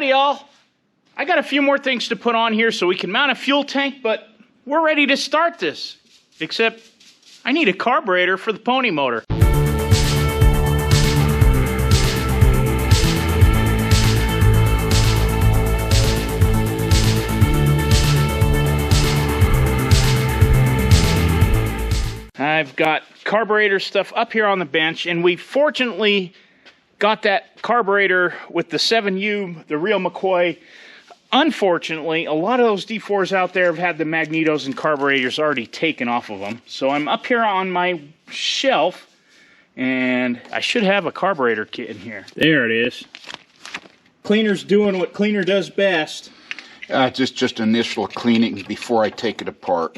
Howdy, y'all. I got a few more things to put on here so we can mount a fuel tank, but we're ready to start this. Except, I need a carburetor for the pony motor. I've got carburetor stuff up here on the bench, and we fortunately got that carburetor with the 7U, the real McCoy. Unfortunately, a lot of those D4s out there have had the magnetos and carburetors already taken off of them. So I'm up here on my shelf, and I should have a carburetor kit in here. There it is. Cleaner's doing what cleaner does best. Just initial cleaning before I take it apart.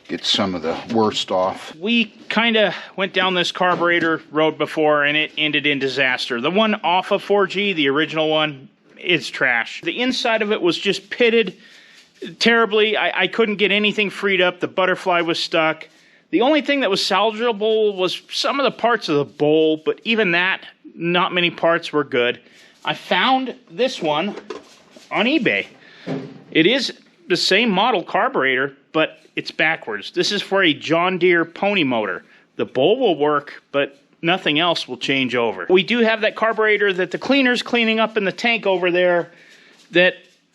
Get some of the worst off. We kind of went down this carburetor road before, and it ended in disaster. The one off of 4G, the original one, is trash. The inside of it was just pitted terribly. I couldn't get anything freed up. The butterfly was stuck. The only thing that was salvageable was some of the parts of the bowl, but even that, not many parts were good. I found this one on eBay. It is the same model carburetor, but it's backwards. This is for a John Deere pony motor. The bowl will work, but nothing else will change over. We do have that carburetor that the cleaner's cleaning up in the tank over there that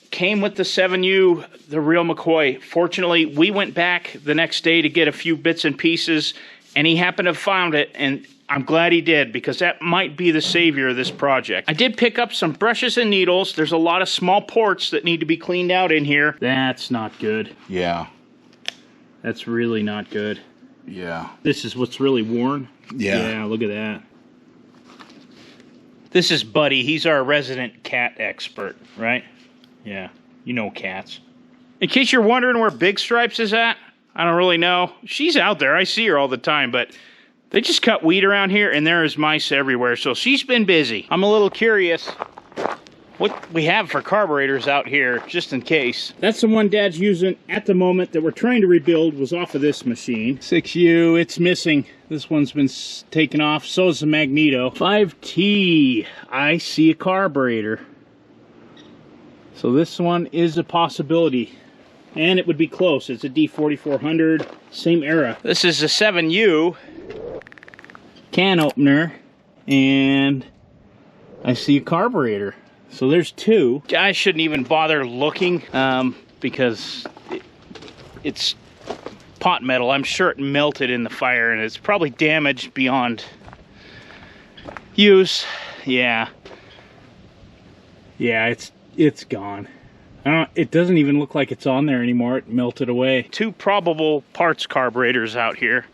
came with the 7U, the real McCoy. Fortunately, we went back the next day to get a few bits and pieces, and he happened to have found it, and I'm glad he did, because that might be the savior of this project. I did pick up some brushes and needles. There's a lot of small ports that need to be cleaned out in here. That's not good. Yeah. That's really not good. Yeah. This is what's really worn. Yeah. Yeah, look at that. This is Buddy. He's our resident cat expert, right? Yeah, you know cats. In case you're wondering where Big Stripes is at, I don't really know. She's out there. I see her all the time, but they just cut weed around here, and there is mice everywhere, so she's been busy. I'm a little curious what we have for carburetors out here, just in case. That's the one Dad's using at the moment that we're trying to rebuild, was off of this machine. 6U, it's missing. This one's been taken off, so is the magneto. 5T, I see a carburetor. So this one is a possibility. And it would be close. It's a D4400, same era. This is a 7U can opener, and I see a carburetor. So there's two. I shouldn't even bother looking because it's pot metal. I'm sure it melted in the fire, and it's probably damaged beyond use. Yeah. Yeah, it's gone. It doesn't even look like it's on there anymore. It melted away. Two probable parts carburetors out here,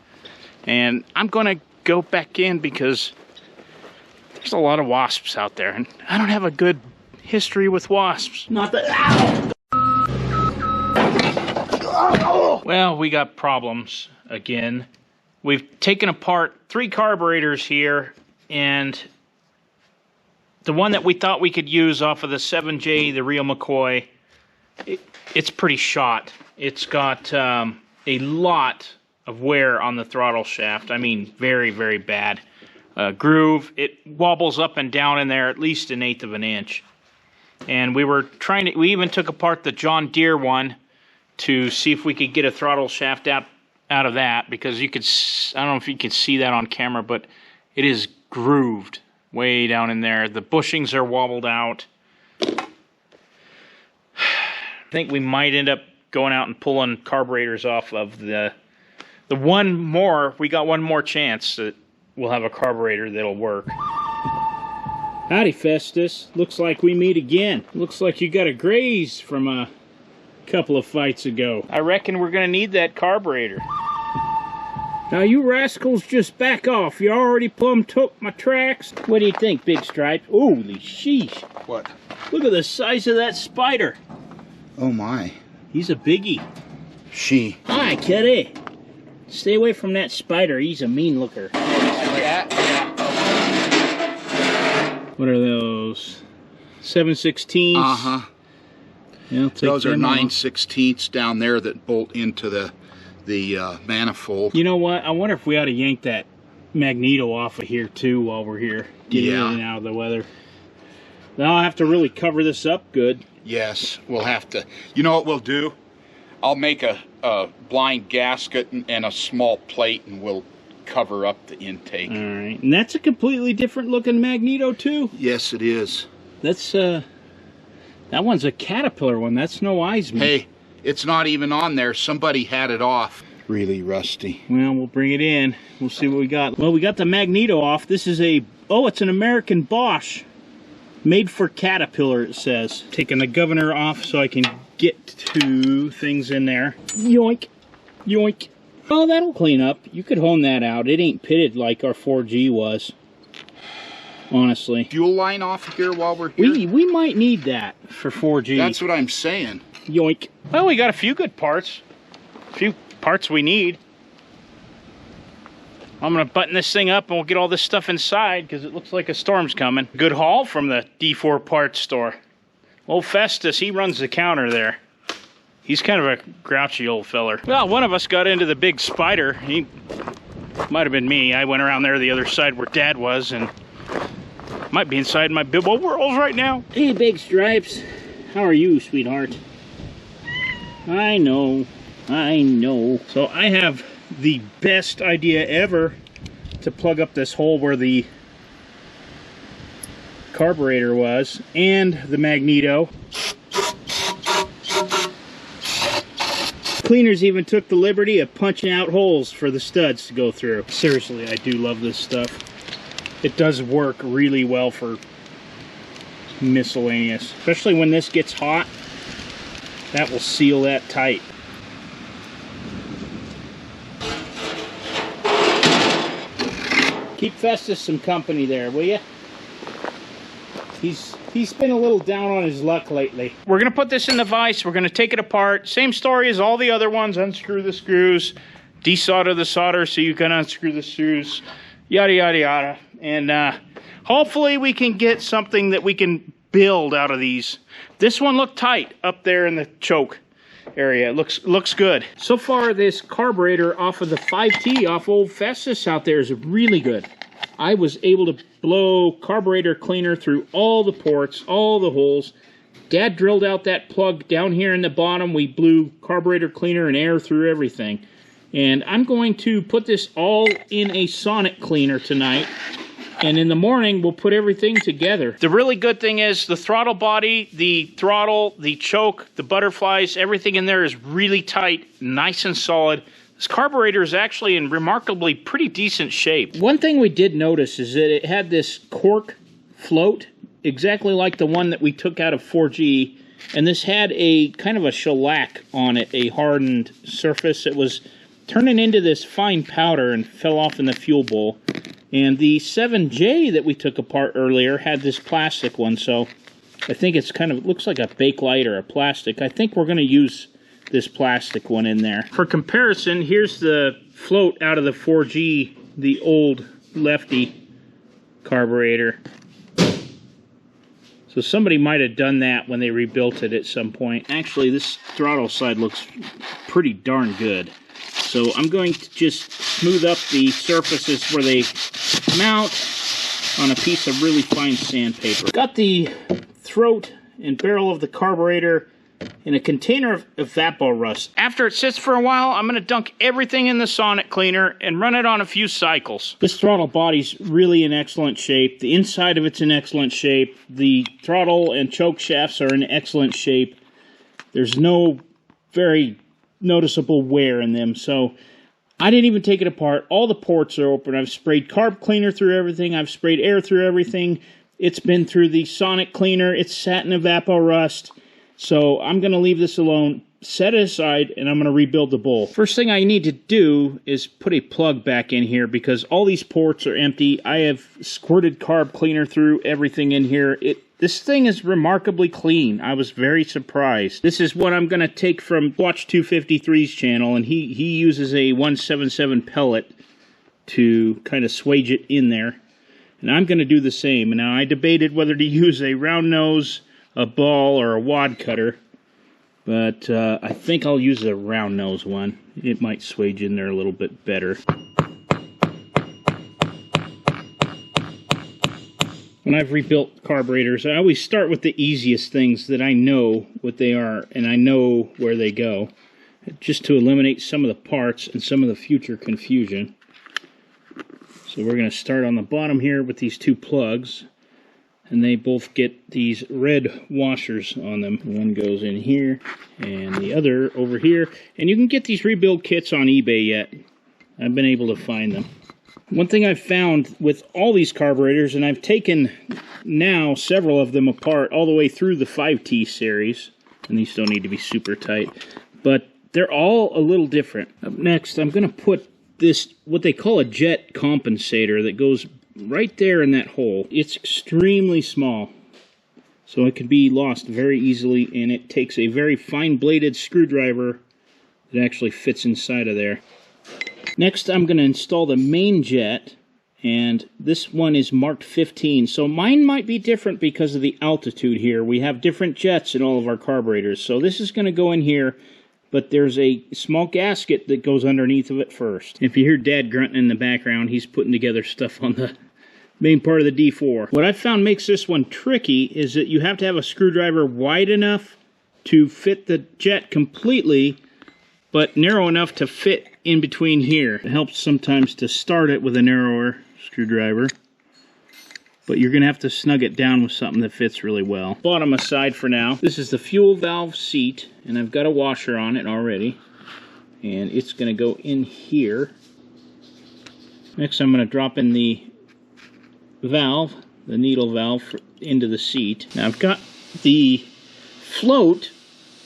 and I'm gonna go back in because there's a lot of wasps out there, and I don't have a good history with wasps. Not that. Ow! Well, we got problems again. We've taken apart 3 carburetors here, and the one that we thought we could use off of the 7J, the real McCoy, it's pretty shot. It's got a lot of wear on the throttle shaft. I mean, very, very bad. Groove, it wobbles up and down in there at least 1/8 of an inch. And we even took apart the John Deere one to see if we could get a throttle shaft out of that, because you could, I don't know if you can see that on camera, but it is grooved way down in there. The bushings are wobbled out. I think we might end up going out and pulling carburetors off of the one more. We got one more chance that we'll have a carburetor that'll work. Howdy, Festus. Looks like we meet again. Looks like you got a graze from a couple of fights ago. I reckon we're gonna need that carburetor. Now you rascals just back off. You already plumb took my tracks. What do you think, Big Stripe? Holy sheesh. What? Look at the size of that spider. Oh my. He's a biggie. She. Hi, kitty. Stay away from that spider. He's a mean looker. What are those? 7/16? Uh-huh. Yeah, those are 9/16 down there that bolt into the manifold. You know what? I wonder if we ought to yank that magneto off of here too while we're here. Get in and out of the weather. Now I'll have to really cover this up good. Yes, we'll have to. You know what we'll do? I'll make a blind gasket and a small plate, and we'll cover up the intake. All right, and that's a completely different looking magneto too. Yes, it is. That's that one's a Caterpillar one. That's no Eisman. Hey, it's not even on there. Somebody had it off. Really rusty. Well, we'll bring it in. We'll see what we got. Well, we got the magneto off. This is a, oh, it's an American Bosch. Made for Caterpillar, it says. Taking the governor off so I can get to things in there. Yoink. Yoink. Oh, that'll clean up. You could hone that out. It ain't pitted like our 4G was. Honestly. Fuel line off here while we're here? We might need that for 4G. That's what I'm saying. Yoink. Well, we got a few good parts. A few parts we need. I'm gonna button this thing up and we'll get all this stuff inside because it looks like a storm's coming. Good haul from the D4 parts store. Old Festus, he runs the counter there. He's kind of a grouchy old feller. Well, one of us got into the big spider. He might have been me. I went around there the other side where Dad was and might be inside my Bilbo Worlds right now. Hey, Big Stripes. How are you, sweetheart? I know. I know. So I have the best idea ever to plug up this hole where the carburetor was and the magneto. Cleaners even took the liberty of punching out holes for the studs to go through. Seriously, I do love this stuff. It does work really well for miscellaneous, especially when this gets hot. That will seal that tight. Keep Festus some company there, will you? He's been a little down on his luck lately. We're gonna put this in the vise. We're gonna take it apart. Same story as all the other ones. Unscrew the screws, desolder the solder so you can unscrew the screws, yada yada yada. And hopefully we can get something that we can build out of these. This one looked tight up there in the choke area. It looks good. So far, this carburetor off of the 5T off old Festus out there is really good. I was able to blow carburetor cleaner through all the ports, all the holes. Dad drilled out that plug down here in the bottom. We blew carburetor cleaner and air through everything. And I'm going to put this all in a sonic cleaner tonight. And in the morning, we'll put everything together. The really good thing is the throttle body, the throttle, the choke, the butterflies, everything in there is really tight, nice and solid. This carburetor is actually in remarkably pretty decent shape. One thing we did notice is that it had this cork float, exactly like the one that we took out of 4G. And this had a kind of a shellac on it, a hardened surface. It was turning into this fine powder and fell off in the fuel bowl. And the 7J that we took apart earlier had this plastic one, so I think it's kind of, looks like a Bakelite or a plastic. I think we're going to use this plastic one in there. For comparison, here's the float out of the 4G, the old Lefty carburetor. So somebody might have done that when they rebuilt it at some point. Actually, this throttle side looks pretty darn good. So I'm going to just smooth up the surfaces where they mount on a piece of really fine sandpaper. Got the throat and barrel of the carburetor in a container of evapor rust. After it sits for a while, I'm going to dunk everything in the sonic cleaner and run it on a few cycles. This throttle body's really in excellent shape. The inside of it's in excellent shape. The throttle and choke shafts are in excellent shape. There's no very noticeable wear in them, so I didn't even take it apart. All the ports are open. I've sprayed carb cleaner through everything. I've sprayed air through everything. It's been through the sonic cleaner. It's sat in evapor rust. So I'm going to leave this alone, set it aside, and I'm going to rebuild the bowl. First thing I need to do is put a plug back in here because all these ports are empty. I have squirted carb cleaner through everything in here. This thing is remarkably clean. I was very surprised. This is what I'm going to take from Watch 253's channel, and he uses a 177 pellet to kind of swage it in there. And I'm going to do the same. Now, I debated whether to use a round nose, a ball, or a wad cutter, but I think I'll use a round nose one. It might swage in there a little bit better. When I've rebuilt carburetors, I always start with the easiest things that I know what they are and I know where they go, just to eliminate some of the parts and some of the future confusion. So we're going to start on the bottom here with these two plugs, and they both get these red washers on them. One goes in here and the other over here, and you can get these rebuild kits on eBay yet. I've been able to find them. One thing I've found with all these carburetors, and I've taken now several of them apart all the way through the 5T series, and these don't need to be super tight, but they're all a little different. Up next, I'm going to put this, what they call a jet compensator, that goes right there in that hole. It's extremely small, so it can be lost very easily, and it takes a very fine-bladed screwdriver that actually fits inside of there. Next, I'm going to install the main jet, and this one is marked 15, so mine might be different because of the altitude here. We have different jets in all of our carburetors, so this is going to go in here, but there's a small gasket that goes underneath of it first. If you hear Dad grunting in the background, he's putting together stuff on the main part of the D4. What I've found makes this one tricky is that you have to have a screwdriver wide enough to fit the jet completely, but narrow enough to fit in between here. It helps sometimes to start it with a narrower screwdriver, but you're going to have to snug it down with something that fits really well. Bottom aside for now. This is the fuel valve seat, and I've got a washer on it already, and it's going to go in here. Next, I'm going to drop in the valve, the needle valve, into the seat. Now I've got the float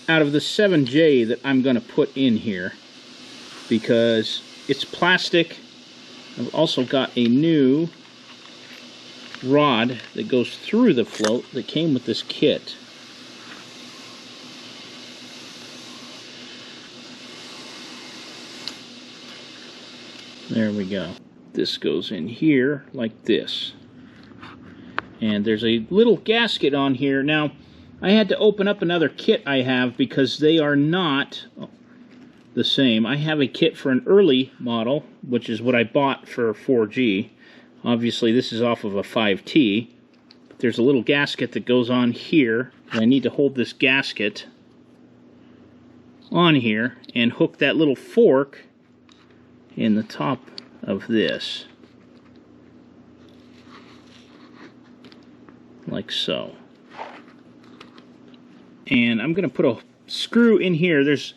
out of the 7J that I'm going to put in here because it's plastic. I've also got a new rod that goes through the float that came with this kit. There we go. This goes in here like this. And there's a little gasket on here. Now, I had to open up another kit I have because they are not the same. I have a kit for an early model, which is what I bought for 4G. Obviously, this is off of a 5T. But there's a little gasket that goes on here. And I need to hold this gasket on here and hook that little fork in the top of this. Like so. And I'm going to put a screw in here. There's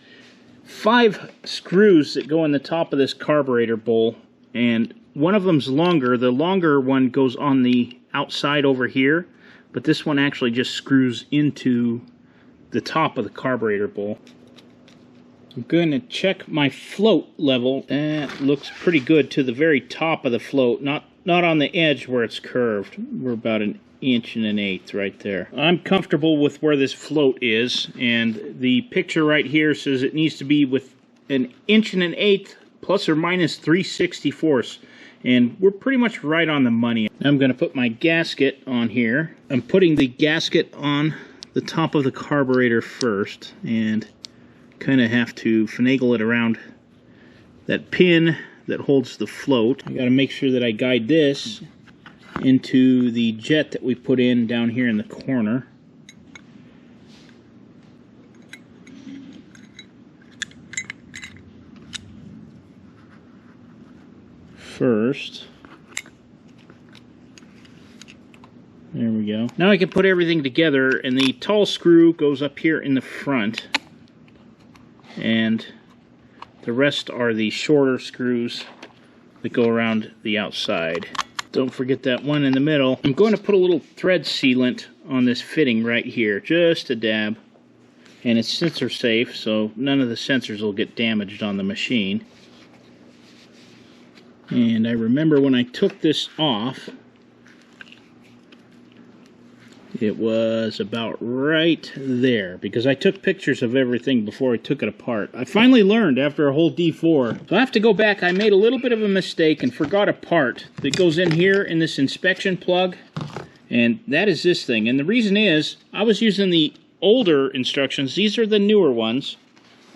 5 screws that go in the top of this carburetor bowl, and one of them's longer. The longer one goes on the outside over here, but this one actually just screws into the top of the carburetor bowl. I'm going to check my float level. That looks pretty good to the very top of the float, not on the edge where it's curved. We're about 1 1/8 right there. I'm comfortable with where this float is, and the picture right here says it needs to be with 1 1/8 plus or minus 3/64, and we're pretty much right on the money. I'm going to put my gasket on here. I'm putting the gasket on the top of the carburetor first, and kind of have to finagle it around that pin that holds the float. I got to make sure that I guide this into the jet that we put in down here in the corner. First. There we go. Now I can put everything together, and the tall screw goes up here in the front, and the rest are the shorter screws that go around the outside. Don't forget that one in the middle. I'm going to put a little thread sealant on this fitting right here, just a dab. And it's sensor safe, so none of the sensors will get damaged on the machine. And I remember when I took this off, it was about right there, because I took pictures of everything before I took it apart. I finally learned after a whole D4. So I have to go back. I made a little bit of a mistake and forgot a part that goes in here in this inspection plug, and that is this thing. And the reason is, I was using the older instructions. These are the newer ones,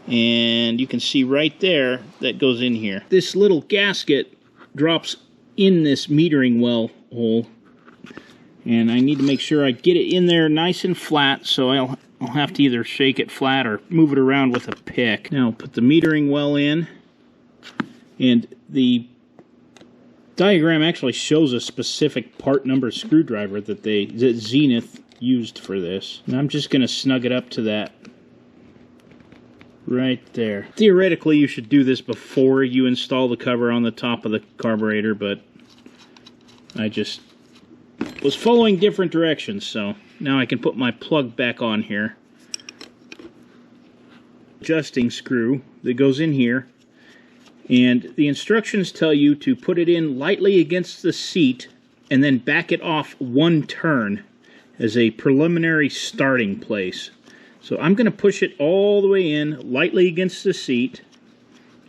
and you can see right there that goes in here. This little gasket drops in this metering well hole, And I need to make sure I get it in there nice and flat, so I'll have to either shake it flat or move it around with a pick. Now, put the metering well in, and the diagram actually shows a specific part number screwdriver that Zenith used for this. And I'm just going to snug it up to that right there. Theoretically, you should do this before you install the cover on the top of the carburetor, but I just was following different directions, so now I can put my plug back on here. Adjusting screw that goes in here, and the instructions tell you to put it in lightly against the seat and then back it off one turn as a preliminary starting place. So I'm going to push it all the way in, lightly against the seat,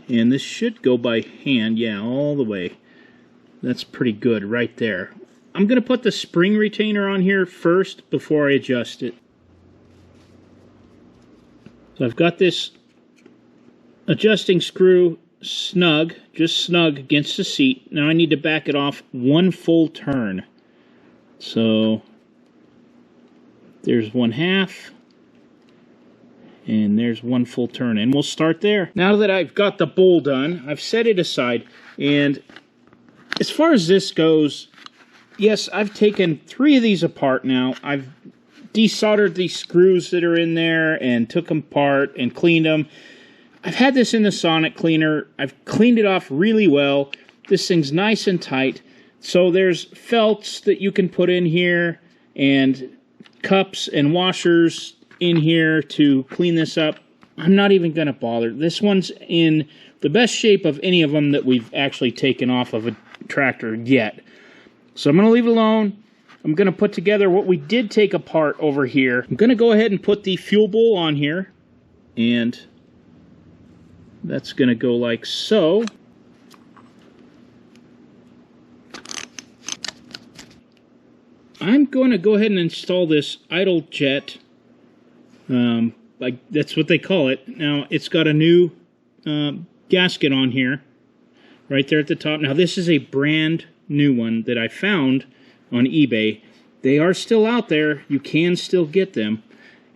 and this should go by hand, yeah, all the way. That's pretty good right there. I'm going to put the spring retainer on here first before I adjust it. So I've got this adjusting screw snug, just snug against the seat. Now I need to back it off one full turn. So there's 1/2. And there's one full turn, and we'll start there. Now that I've got the bowl done, I've set it aside, and as far as this goes, yes, I've taken 3 of these apart now. I've desoldered these screws that are in there and took them apart and cleaned them. I've had this in the sonic cleaner. I've cleaned it off really well. This thing's nice and tight. So there's felts that you can put in here and cups and washers in here to clean this up. I'm not even going to bother. This one's in the best shape of any of them that we've actually taken off of a tractor yet. So I'm going to leave it alone. I'm going to put together what we did take apart over here. I'm going to go ahead and put the fuel bowl on here, and that's going to go like so. I'm going to go ahead and install this idle jet. Like that's what they call it. Now it's got a new gasket on here, right there at the top. Now this is a brand new one that I found on eBay. They are still out there. You can still get them.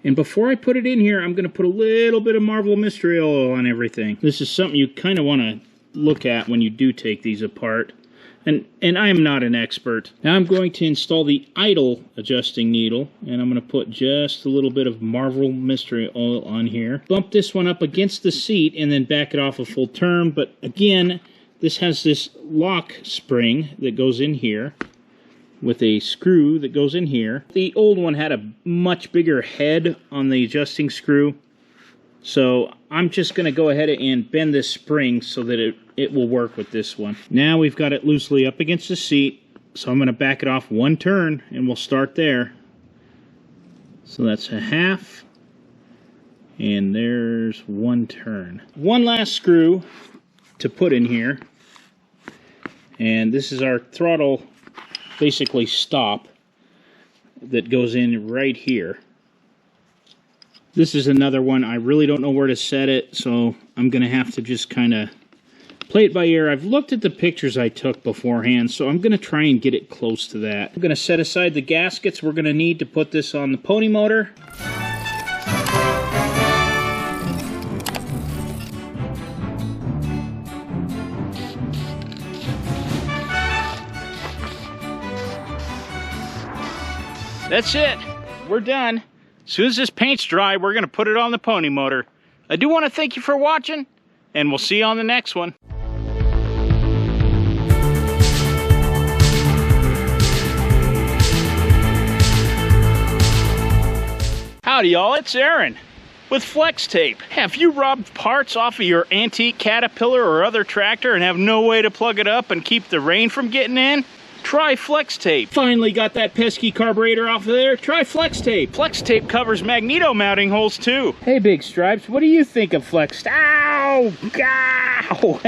And before I put it in here, I'm going to put a little bit of Marvel Mystery Oil on everything. This is something you kind of want to look at when you do take these apart. And I am not an expert. Now I'm going to install the idle adjusting needle, and I'm going to put just a little bit of Marvel Mystery Oil on here. Bump this one up against the seat and then back it off a full turn. But again, this has this lock spring that goes in here with a screw that goes in here. The old one had a much bigger head on the adjusting screw. So I'm just going to go ahead and bend this spring so that it will work with this one. Now we've got it loosely up against the seat, so I'm going to back it off one turn, and we'll start there. So that's 1/2, and there's one turn. One last screw to put in here, and this is our throttle, basically stop, that goes in right here. This is another one. I really don't know where to set it, so I'm going to have to just kind of play it by ear. I've looked at the pictures I took beforehand, so I'm going to try and get it close to that. I'm going to set aside the gaskets we're going to need to put this on the pony motor. That's it. We're done. As soon as this paint's dry, we're going to put it on the pony motor. I do want to thank you for watching, and we'll see you on the next one. Howdy y'all, it's Aaron with Flex Tape. Have you robbed parts off of your antique Caterpillar or other tractor and have no way to plug it up and keep the rain from getting in? Try Flex Tape. Finally got that pesky carburetor off of there. Try Flex Tape. Flex Tape covers magneto mounting holes too. Hey Big Stripes, what do you think of Flex? Ow! Ow!